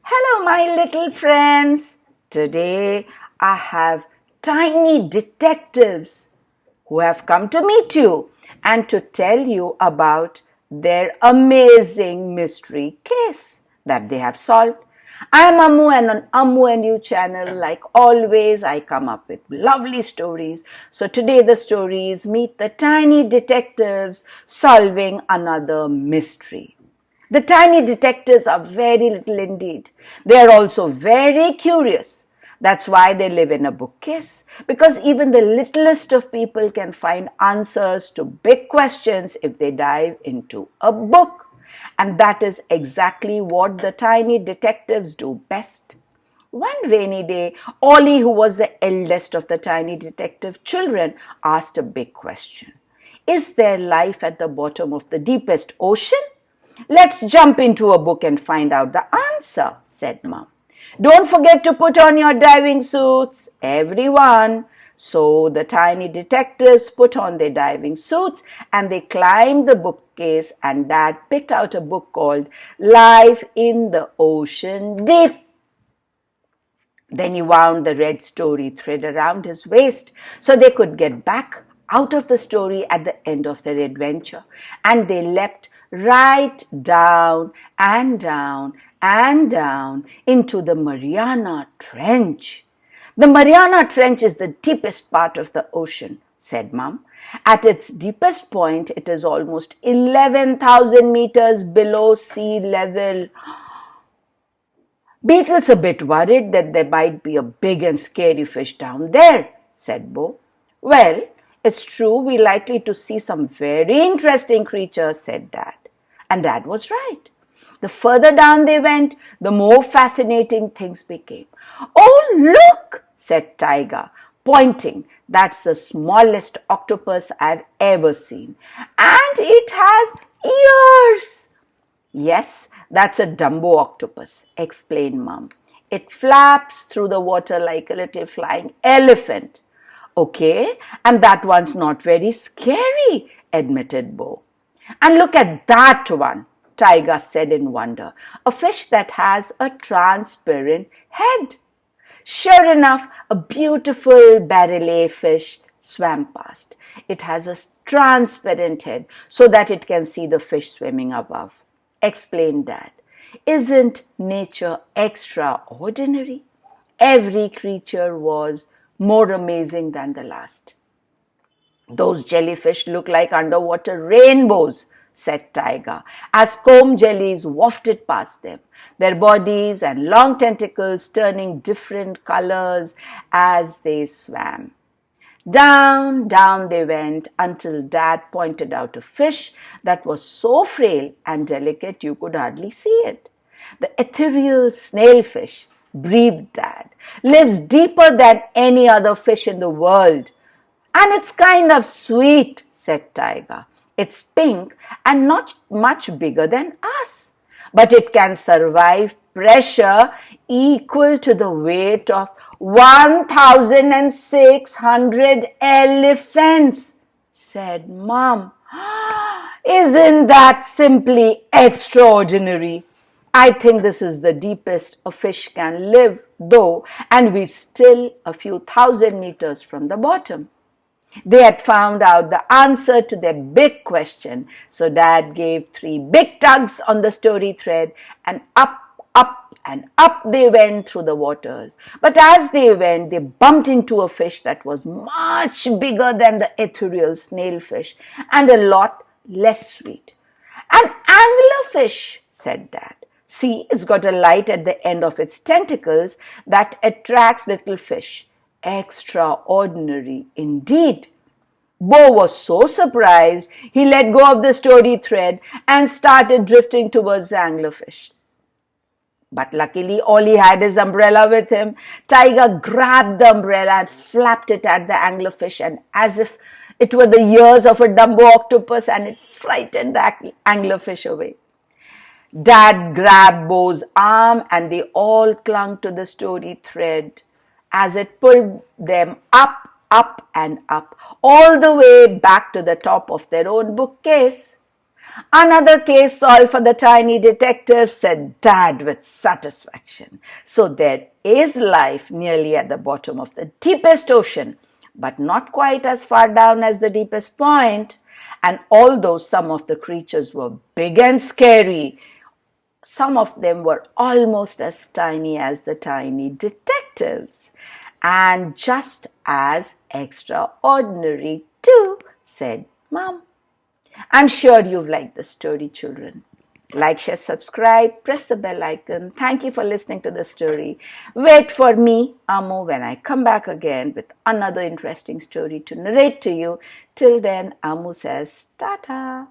Hello, my little friends. Today I have tiny detectives who have come to meet you and to tell you about their amazing mystery case that they have solved. I am Ammu, and on Ammu&You channel, like always, I come up with lovely stories. So today the story is Meet the Tiny Detectives Solving Another Mystery. The tiny detectives are very little indeed. They are also very curious. That's why they live in a bookcase, because even the littlest of people can find answers to big questions if they dive into a book. And that is exactly what the tiny detectives do best. One rainy day, Ollie, who was the eldest of the tiny detective children, asked a big question. Is there life at the bottom of the deepest ocean? Let's jump into a book and find out the answer, said Mom. Don't forget to put on your diving suits, everyone. So the tiny detectives put on their diving suits and they climbed the bookcase, and Dad picked out a book called Life in the Ocean Deep. Then he wound the red story thread around his waist so they could get back out of the story at the end of their adventure. And they leapt right down and down and down into the Mariana Trench. The Mariana Trench is the deepest part of the ocean, said Mum. At its deepest point, it is almost 11,000 meters below sea level. Beetle's a bit worried that there might be a big and scary fish down there, said Bo. Well, it's true we're likely to see some very interesting creatures, said Dad. And Dad was right. The further down they went, the more fascinating things became. Oh, look, said Tiger, pointing. That's the smallest octopus I've ever seen. And it has ears. Yes, that's a Dumbo octopus, explained Mum. It flaps through the water like a little flying elephant. Okay, and that one's not very scary, admitted Bo. And look at that one, Tiger said in wonder. A fish that has a transparent head. Sure enough, a beautiful barrel fish swam past. It has a transparent head so that it can see the fish swimming above, explained Dad. Isn't nature extraordinary? Every creature was more amazing than the last. Those jellyfish look like underwater rainbows, said Tiger, as comb jellies wafted past them, their bodies and long tentacles turning different colors as they swam. Down, down they went until Dad pointed out a fish that was so frail and delicate you could hardly see it. The ethereal snailfish, breathed Dad, lives deeper than any other fish in the world. And it's kind of sweet, said Tiger. It's pink and not much bigger than us. But it can survive pressure equal to the weight of 1,600 elephants, said Mom. Isn't that simply extraordinary? I think this is the deepest a fish can live, though, and we're still a few thousand meters from the bottom. They had found out the answer to their big question, so Dad gave 3 big tugs on the story thread, and up, up, and up they went through the waters. But as they went, they bumped into a fish that was much bigger than the ethereal snailfish and a lot less sweet. An anglerfish, said Dad. See, it's got a light at the end of its tentacles that attracts little fish. Extraordinary indeed. Bo was so surprised, he let go of the story thread and started drifting towards the anglerfish. But luckily, Ollie had his umbrella with him. Tiger grabbed the umbrella and flapped it at the anglerfish, and as if it were the ears of a Dumbo octopus, and it frightened the anglerfish away. Dad grabbed Bo's arm, and they all clung to the story thread as it pulled them up, up and up, all the way back to the top of their own bookcase. Another case solved for the tiny detective, said Dad with satisfaction. So there is life nearly at the bottom of the deepest ocean, but not quite as far down as the deepest point. And although some of the creatures were big and scary, some of them were almost as tiny as the tiny detectives, and just as extraordinary too, said Mom. I'm sure you've liked the story, children. Like, share, subscribe, press the bell icon. Thank you for listening to the story. Wait for me, Ammu, when I come back again with another interesting story to narrate to you. Till then, Ammu says, Tata.